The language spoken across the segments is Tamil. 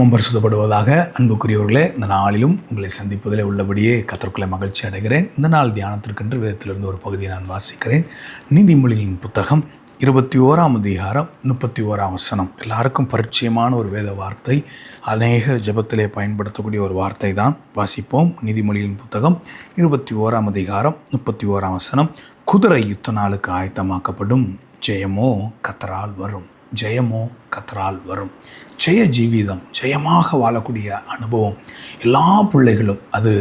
நாமம் பரிசுத்தப்படுவதாக. அன்புக்குரியவர்களே, இந்த நாளிலும் உங்களை சந்திப்பதில் உள்ளபடியே கர்த்தருக்குள்ளே மகிழ்ச்சி அடைகிறேன். இந்த நாள் தியானத்திற்கென்று வேதத்திலிருந்து ஒரு பகுதியை நான் வாசிக்கிறேன். நீதிமொழியின் புத்தகம் 21ஆம் அதிகாரம் 31ஆம் வசனம். எல்லாருக்கும் பரிச்சயமான ஒரு வேத வார்த்தை, அநேக ஜெபத்திலே பயன்படுத்தக்கூடிய ஒரு வார்த்தை தான். வாசிப்போம். நீதிமொழியின் புத்தகம் 21ஆம் அதிகாரம் 31ஆம் வசனம். குதிரை யுத்த நாளுக்கு ஆயத்தமாக்கப்படும், ஜெயமோ கர்த்தரால் வரும். ஜெயமோ கர்த்தரால் வரும். ஜெய ஜீவிதம், ஜெயமாக வாழக்கூடிய அனுபவம் எல்லா பிள்ளைகளும், அது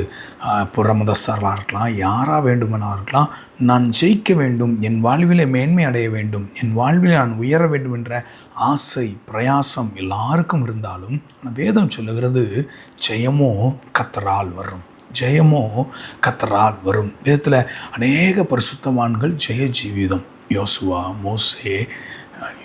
புறமதஸ்தர்களாக இருக்கலாம், யாராக வேண்டுமெனா இருக்கலாம், நான் ஜெயிக்க வேண்டும், என் வாழ்விலே மேன்மை அடைய வேண்டும், என் வாழ்விலே நான் உயர வேண்டும் என்ற ஆசை பிரயாசம் எல்லாருக்கும் இருந்தாலும், வேதம் சொல்லுகிறது ஜெயமோ கர்த்தரால் வரும். ஜெயமோ கர்த்தரால் வரும். வேதத்தில் அநேக பரிசுத்தவான்கள் ஜெய ஜீவிதம், யோசுவா, மோசே,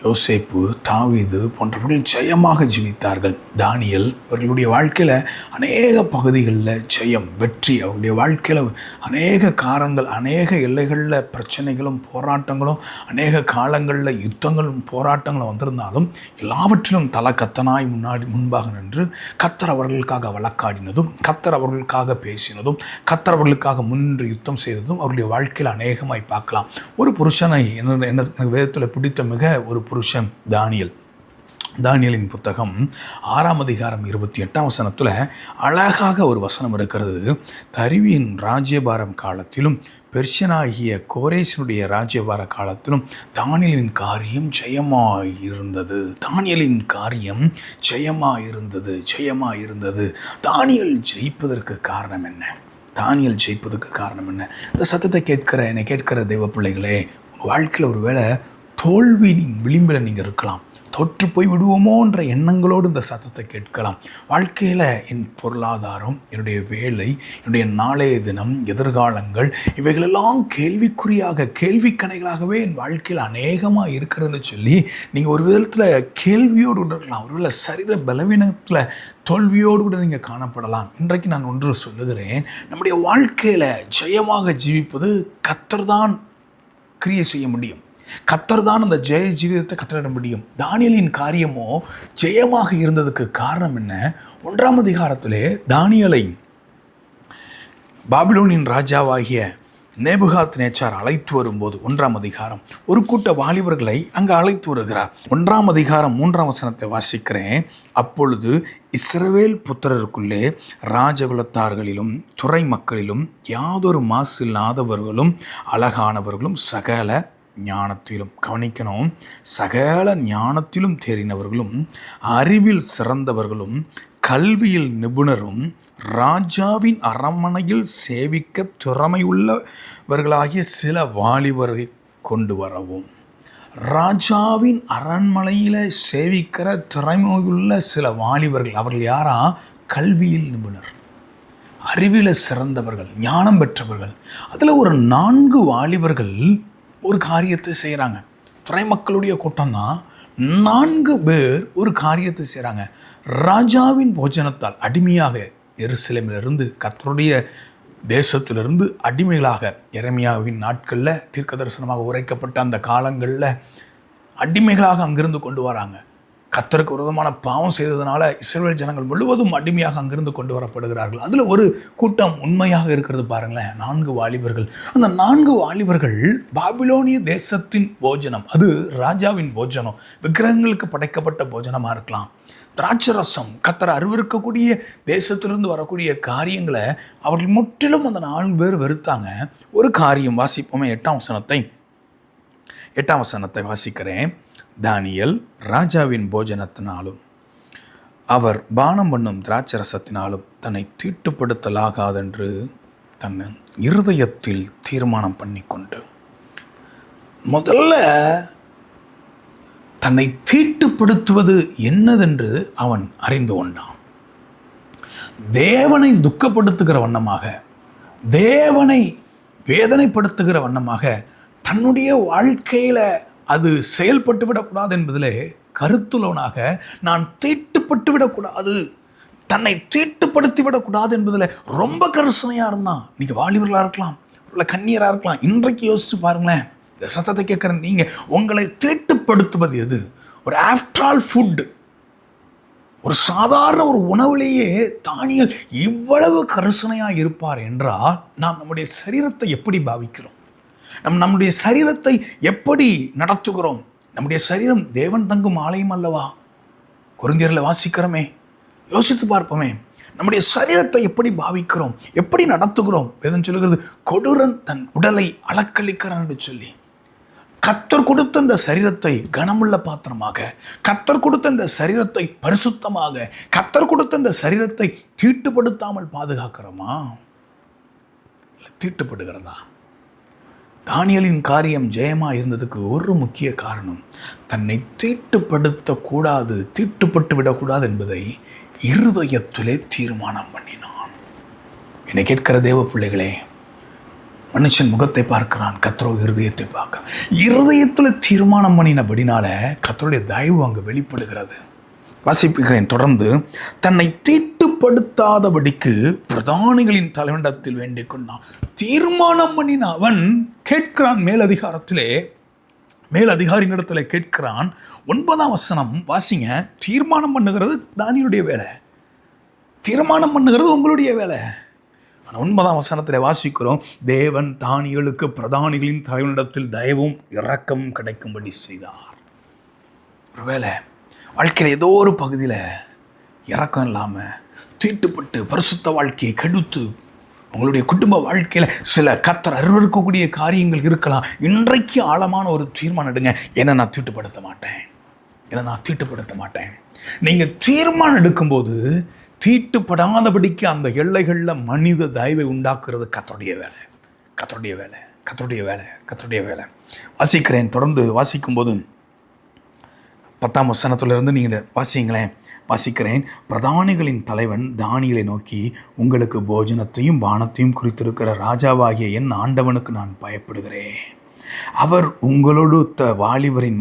யோசேப்பு, தாவீது போன்றவர்கள் ஜெயமாக ஜீவித்தார்கள். தானியல், இவர்களுடைய வாழ்க்கையில் அநேக பகுதிகளில் ஜெயம், வெற்றி. அவருடைய வாழ்க்கையில் அநேக காரங்கள், அநேக எல்லைகளில் பிரச்சனைகளும் போராட்டங்களும், அநேக காலங்களில் யுத்தங்களும் போராட்டங்களும் வந்திருந்தாலும் எல்லாவற்றிலும் கத்தனாய் முன்பாக நின்று கர்த்தர் அவர்களுக்காக வழக்காடினதும், கர்த்தர் அவர்களுக்காக பேசினதும், கர்த்தர் அவர்களுக்காக முன்னின்று யுத்தம் செய்ததும் அவருடைய வாழ்க்கையில் அநேகமாய் பார்க்கலாம். ஒரு புருஷனை என்ன வேதத்தில் பிடித்த மிக ஒரு புருஷன் தானியல். தானியலின் புத்தகம் 6ஆம் அதிகாரம் 28ஆம் வசனத்தில் அழகாக ஒரு வசனம் இருக்கிறது. தரிவியின் ராஜ்யபாரம் காலத்திலும் பெர்ஷியனாகிய கோரேசனுடைய ராஜ்யபார காலத்திலும் தானியலின் காரியம் ஜெயமாயிருந்தது. தானியலின் காரியம் ஜெயமாயிருந்தது, ஜெயமாயிருந்தது. தானியல் ஜெயிப்பதற்கு காரணம் என்ன? தானியல் ஜெயிப்பதற்கு காரணம் என்ன? இந்த சத்தத்தை என்னை கேட்கிற தெய்வ பிள்ளைகளே, உங்கள் வாழ்க்கையில் ஒரு வேளை தோல்வியின் விளிம்பில் நீங்கள் இருக்கலாம். தொற்று போய் விடுவோமோன்ற எண்ணங்களோடு இந்த சத்தத்தை கேட்கலாம். வாழ்க்கையில் என் பொருளாதாரம், என்னுடைய வேலை, என்னுடைய நாளைய தினம், எதிர்காலங்கள் இவைகளெல்லாம் கேள்விக்குறியாக, கேள்விக்கணைகளாகவே என் வாழ்க்கையில் அநேகமாக இருக்கிறதுன்னு சொல்லி நீங்கள் ஒரு விதத்தில் கேள்வியோடு கூட இருக்கலாம். ஒருவேளை சரீர பலவீனத்தில் தோல்வியோடு கூட நீங்கள் காணப்படலாம். இன்றைக்கு நான் ஒன்று சொல்லுகிறேன். நம்முடைய வாழ்க்கையில் ஜெயமாக ஜீவிப்பது கர்த்தர் தான் கிரியை செய்ய முடியும். கர்த்தர் தான் அந்த ஜெய ஜீவிதத்தை கட்டளிட முடியும். தானியலின் காரியமோ ஜெயமாக இருந்ததுக்கு காரணம் என்ன? 1ஆம் அதிகாரத்திலே தானியலை பாபிலோனின் ராஜாவாகிய நேபுகாத் நேச்சார் அழைத்து வரும்போது, 1ஆம் அதிகாரம், ஒரு கூட்ட வாலிபர்களை அங்கு அழைத்து வருகிறார். 1ஆம் அதிகாரம் 3ஆம் வசனத்தை வாசிக்கிறேன். அப்பொழுது இஸ்ரவேல் புத்திரருக்குள்ளே ராஜகுலத்தார்களிலும் துறை மக்களிலும் யாதொரு மாசு இல்லாதவர்களும் அழகானவர்களும் சகல ஞானத்திலும், கவனிக்கணும், சகல ஞானத்திலும் தேறினவர்களும் அறிவில் சிறந்தவர்களும் கல்வியில் நிபுணரும் ராஜாவின் அரண்மனையில் சேவிக்க திறமையுள்ளவர்களாகிய சில வாலிபரை கொண்டு வரவும். ராஜாவின் அரண்மனையில் சேவிக்கிற திறமையுள்ள சில வாலிபர்கள். அவர்கள் யாரா? கல்வியில் நிபுணர், அறிவில் சிறந்தவர்கள், ஞானம் பெற்றவர்கள். அதில் ஒரு 4 வாலிபர்கள் ஒரு காரியத்தை செய்கிறாங்க. துறைமக்களுடைய கூட்டம் தான். 4 பேர் ஒரு காரியத்தை செய்கிறாங்க. ராஜாவின் போஜனத்தால் அடிமையாக எருசலேமிலிருந்து, கர்த்தருடைய தேசத்திலிருந்து அடிமைகளாக, எரேமியாவின் நாட்களில் தீர்க்க தரிசனமாக உரைக்கப்பட்ட அந்த காலங்களில் அடிமைகளாக அங்கிருந்து கொண்டு வராங்க. கர்த்தருக்கு விரோதமான பாவம் செய்ததுனால இஸ்ரவேல் ஜனங்கள் முழுவதும் அடிமையாக அங்கிருந்து கொண்டு வரப்படுகிறார்கள். அதில் ஒரு கூட்டம் உண்மையாக இருக்கிறது பாருங்களேன், 4 வாலிபர்கள். அந்த 4 வாலிபர்கள் பாபிலோனிய தேசத்தின் போஜனம், அது ராஜாவின் போஜனம், விக்கிரகங்களுக்கு படைக்கப்பட்ட போஜனமாக இருக்கலாம். திராட்சரசம், கர்த்தர் அருவருக்கக்கூடிய தேசத்திலிருந்து வரக்கூடிய காரியங்களை அவர்கள் முற்றிலும் அந்த 4 பேர் வெறுத்தாங்க. ஒரு காரியம் வாசிப்போமே, 8ஆம் வசனத்தை வாசிக்கிறேன். தானியல் ராஜாவின் போஜனத்தினாலும் அவர் பானம் பண்ணும் திராட்சரசத்தினாலும் தன்னை தீட்டுப்படுத்தலாகாதென்று தன் இருதயத்தில் தீர்மானம் பண்ணி கொண்டு, முதல்ல தன்னை தீட்டுப்படுத்துவது என்னதென்று அவன் அறிந்து கொண்டான். தேவனை துக்கப்படுத்துகிற வண்ணமாக, தேவனை வேதனைப்படுத்துகிற வண்ணமாக தன்னுடைய வாழ்க்கையில் அது செயல்பட்டு விடக்கூடாது என்பதிலே கருத்துள்ளவனாக, நான் தீட்டுப்பட்டு விடக்கூடாது, தன்னை தீட்டுப்படுத்தி விடக்கூடாது என்பதில் ரொம்ப கரிசனையாக இருந்தான். நீங்கள் வாலிபர்களாக இருக்கலாம், இல்லை கன்னியராக இருக்கலாம். இன்றைக்கு யோசித்து பாருங்களேன், இந்த சத்தத்தை கேட்குற நீங்கள், உங்களை தீட்டுப்படுத்துவது எது? ஒரு ஆஃப்டர் ஆல் ஃபுட், ஒரு சாதாரண ஒரு உணவிலேயே தானியேல் இவ்வளவு கரிசனையாக இருப்பார் என்றால் நாம் நம்முடைய சரீரத்தை எப்படி பாவிக்கிறோம்? நம்முடைய சரீரத்தை எப்படி நடத்துகிறோம்? நம்முடைய சரீரம் தேவன் தங்கும் ஆலயம் அல்லவா? கொரிந்தியரில் வாசிக்கிறோமே, யோசித்து பார்ப்போமே. நம்முடைய சரீரத்தை எப்படி பாவிக்கிறோம், எப்படி நடத்துகிறோம்? வேதம் சொல்லுகிறது, கொடூரன் தன் உடலை அளக்களிக்கிறான் என்று சொல்லி. கர்த்தர் கொடுத்த இந்த சரீரத்தை கனமுள்ள பாத்திரமாக, கர்த்தர் கொடுத்த இந்த சரீரத்தை பரிசுத்தமாக, கர்த்தர் கொடுத்த இந்த சரீரத்தை தீட்டுப்படுத்தாமல் பாதுகாக்கிறோமா? இல்லை தீட்டுப்படுகிறதா? தானியேலின் காரியம் ஜெயமா இருந்ததுக்கு ஒரு முக்கிய காரணம், தன்னை தீட்டுப்படுத்தக்கூடாது, தீட்டுப்பட்டு விடக்கூடாது என்பதை இருதயத்திலே தீர்மானம் பண்ணினான். என்னை கேட்கிற தேவ பிள்ளைகளே, மனுஷன் முகத்தை பார்க்கிறான், கர்த்தரோ இருதயத்தை பார்க்க. இருதயத்தில் தீர்மானம் பண்ணினபடினால கர்த்தருடைய தயவு அங்கு வெளிப்படுகிறது. வாசிப்புகிறேன் தொடர்ந்து. தன்னை தீட்டுப்படுத்தாதபடிக்கு பிரதானிகளின் தலைவனிடத்தில் வேண்டிக் கொண்டான். தீர்மானம் பண்ணின அவன் கேட்கிறான், மேலதிகாரியினிடத்தில் கேட்கிறான். 9ஆம் வசனம் வாசிங்க. தீர்மானம் பண்ணுகிறது தானியேலுடைய வேலை, தீர்மானம் பண்ணுகிறது உங்களுடைய வேலை. 9ஆம் வசனத்தில் வாசிக்கிறோம், தேவன் தானியேலுக்கு பிரதானிகளின் தலைவனிடத்தில் தயவும் இரக்கமும் கிடைக்கும்படி செய்தார். ஒருவேளை வாழ்க்கையில் ஏதோ ஒரு பகுதியில் இரக்கம் இல்லாமல் தீட்டுப்பட்டு பரிசுத்த வாழ்க்கையை கெடுத்து உங்களுடைய குடும்ப வாழ்க்கையில் சில கர்த்தர் அருவருக்கக்கூடிய காரியங்கள் இருக்கலாம். இன்றைக்கு ஆழமான ஒரு தீர்மானம் எடுங்க, என்னை நான் தீட்டுப்படுத்த மாட்டேன். நீங்கள் தீர்மானம் எடுக்கும்போது தீட்டுப்படாதபடிக்கு அந்த எல்லைகளில் மனித தயவை உண்டாக்குறது கர்த்தருடைய வேலை. வாசிக்கிறேன் தொடர்ந்து. வாசிக்கும்போது 10ஆம் வசனத்திலிருந்து நீங்கள் வாசிக்கிறேன். பிரதானிகளின் தலைவன் தானியேலை நோக்கி, உங்களுக்கு போஜனத்தையும் பானத்தையும் குறித்திருக்கிற ராஜாவாகிய என் ஆண்டவனுக்கு நான் பயப்படுகிறேன். அவர் உங்களோடு வாலிபரின்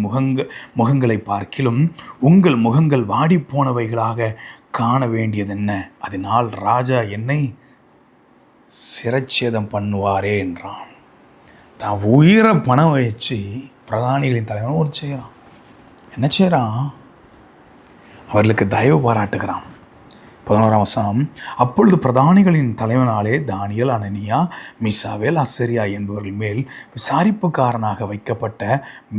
முகங்களை பார்க்கிலும் உங்கள் முகங்கள் வாடிப்போனவைகளாக காண வேண்டியதென்ன? அதனால் ராஜா என்னை சிரச்சேதம் பண்ணுவாரே என்றான். தான் உயிரை பணம் வச்சு பிரதானிகளின் தலைவன் ஒரு செய்கிறான். என்ன செய்கிறான்? அவர்களுக்கு தயவு பாராட்டுகிறான். 11ஆம் வசனம். அப்பொழுது பிரதானிகளின் தலைவனாலே தானியேல், அனனியா, மிசாவேல், அசரியா என்பவர்கள் மேல் விசாரிப்புக்காரனாக வைக்கப்பட்ட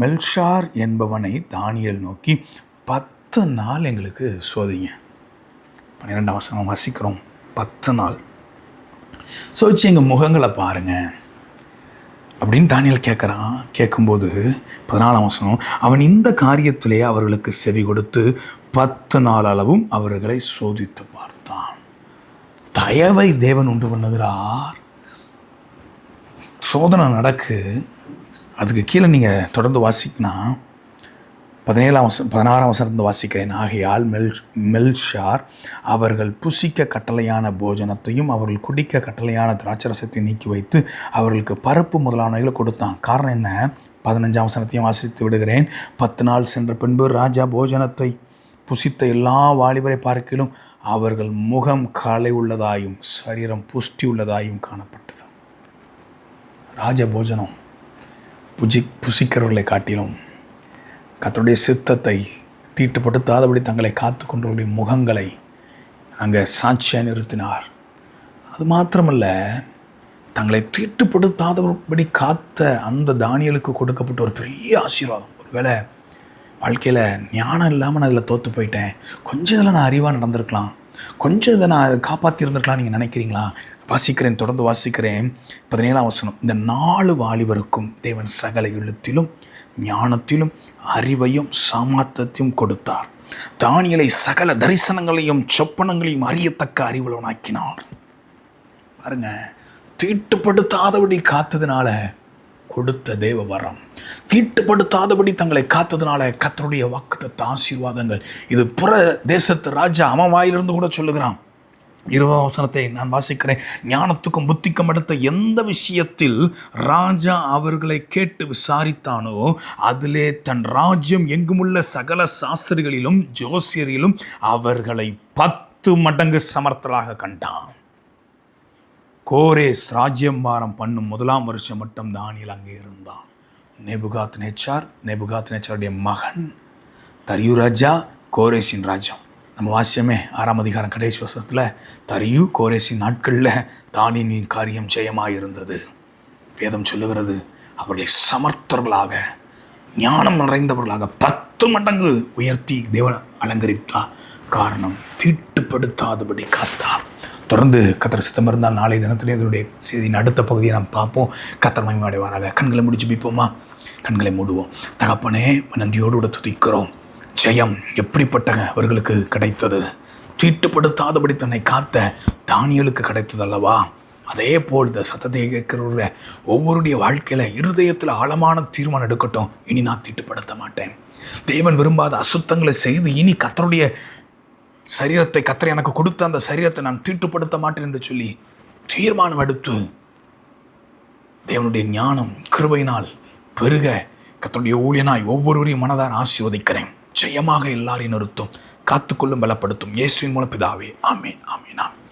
மெல்ஷார் என்பவனை தானியேல் நோக்கி, 10 நாள் எங்களுக்கு சோதிங்க. 12ஆம் வசனம் வாசிக்கிறோம். 10 நாள் சோதிச்சு எங்கள் முகங்களை பாருங்கள் அப்படின்னு தானியேல் கேட்குறான். கேட்கும்போது 14ஆம் வசனம், அவன் இந்த காரியத்திலே அவர்களுக்கு செவி கொடுத்து 10 நாள் அளவும் அவர்களை சோதித்து பார்த்தான். தயவை தேவன் உண்டு பண்ணுகிறார். சோதனை நடக்கு. அதுக்கு கீழே நீங்கள் தொடர்ந்து வாசிக்கினா 16ஆம் வசனத்தை வாசிக்கிறேன். ஆகையால் மெல்ஷார் அவர்கள் புசிக்க கட்டளையான போஜனத்தையும் அவர்கள் குடிக்க கட்டளையான திராட்சரசத்தையும் நீக்கி வைத்து அவர்களுக்கு பருப்பு முதலானவைகளை கொடுத்தான். காரணம் என்ன? 15ஆம் வசனத்தையும் வாசித்து விடுகிறேன். 10 நாள் சென்ற பின்பு ராஜா போஜனத்தை புசித்த எல்லா வாலிபரை பார்க்கிலும் அவர்கள் முகம் களை உள்ளதாயும் சரீரம் புஷ்டி உள்ளதாயும் காணப்பட்டது. ராஜ போஜனம் புசிக்கிறவர்களை காட்டிலும் கர்த்தருடைய சித்தத்தை தீட்டுப்படுத்தாதபடி தங்களை காத்து கொண்டவருடைய முகங்களை அங்கே சாட்சியாக நிறுத்தினார். அது மாத்திரமல்ல, தங்களை தீட்டுப்படுத்தாதபடி காத்த அந்த தானியேலுக்கு கொடுக்கப்பட்ட ஒரு பெரிய ஆசீர்வாதம். ஒருவேளை வாழ்க்கையில் ஞானம் இல்லாமல் நான் அதில் தோற்று போயிட்டேன், கொஞ்சம் இதில் நான் அறிவாக நடந்திருக்கலாம், கொஞ்சம் இதை நான் காப்பாற்றியிருந்திருக்கலாம் நீங்கள் நினைக்கிறீங்களா? வாசிக்கிறேன், தொடர்ந்து வாசிக்கிறேன். 17ஆம் வசனம். இந்த 4 வாலிபருக்கும் தேவன் சகல எழுத்திலும் ஞானத்திலும் அறிவையும் சாமர்த்தியத்தையும் கொடுத்தார். தானியேலை சகல தரிசனங்களையும் சொப்பனங்களையும் அறியத்தக்க அறிவுள்ளவனாக்கினார். பாருங்க, தீட்டுப்படுத்தாதபடி காத்ததுனால கொடுத்த தேவ வரம், தீட்டுப்படுத்தாதபடி தங்களை காத்ததுனால கர்த்தருடைய வாக்குத்தத்த ஆசீர்வாதங்கள். இது புற தேசத்து ராஜா அவன் வாயிலிருந்து கூட சொல்லுகிறான். 20ஆம் வசனத்தை நான் வாசிக்கிறேன். ஞானத்துக்கும் புத்திக்கும் அடுத்த எந்த விஷயத்தில் ராஜா அவர்களை கேட்டு விசாரித்தானோ அதிலே தன் ராஜ்யம் எங்குமுள்ள சகல சாஸ்திரிகளிலும் ஜோசியரிலும் அவர்களை 10 மடங்கு சமர்த்தராக கண்டான். கோரேஸ் ராஜ்யம்பாரம் பண்ணும் 1ஆம் வருஷம் மட்டும் தானியேல் அங்கே இருந்தான். நேபுகாத்நேச்சாருடைய மகன் தரியு ராஜா கோரேசின் ராஜ்யம் நம்ம வாசியமே 6ஆம் அதிகாரம் கடைசி வசனத்தில் தரியு கோரேசி நாட்களில் தானியேலின் காரியம் ஜெயமாக இருந்தது. வேதம் சொல்லுகிறது, அவர்களை சமர்த்தர்களாக ஞானம் நிறைந்தவர்களாக 10 மடங்கு உயர்த்தி தேவன் அலங்கரித்தார். காரணம், தீட்டுப்படுத்தாதபடி காத்தார். தொடர்ந்து கர்த்தர் சித்தம் இருந்தால் நாளை தினத்திலே இதனுடைய செய்தியின் அடுத்த பகுதியை நாம் பார்ப்போம். கர்த்தர் மகிமை அடைவாராக. கண்களை முடிச்சு பிப்போமா? கண்களை மூடுவோம். தகப்பனே, நன்றியோடு கூட துதிக்கிறோம். ஜெயம் எப்படிப்பட்டவர்களுக்கு கிடைத்தது? தீட்டுப்படுத்தாதபடி தன்னை காத்த தானியேலுக்கு கிடைத்தது அல்லவா? அதே போல் இந்த சத்தத்தை கேட்கிறவர்கள ஒவ்வொருடைய வாழ்க்கையில் இருதயத்தில் ஆழமான தீர்மானம் எடுக்கட்டும். இனி நான் தீட்டுப்படுத்த மாட்டேன். தேவன் விரும்பாத அசுத்தங்களை செய்து இனி கர்த்தருடைய சரீரத்தை, கர்த்தர் எனக்கு கொடுத்த அந்த சரீரத்தை நான் தீட்டுப்படுத்த மாட்டேன் என்று சொல்லி தீர்மானம் எடுத்து தேவனுடைய ஞானம் கிருபையினால் பெருக கர்த்தருடைய ஊழியனாய் ஒவ்வொருவரையும் மனதார் ஆசீர்வதிக்கிறேன். ஜெயமாக எல்லாரையும் நிறுத்தும், காத்துக்கொள்ளும், பலப்படுத்தும். இயேசுவின் மூலம் பிதாவே, ஆமேன், ஆமேன், ஆமேன்.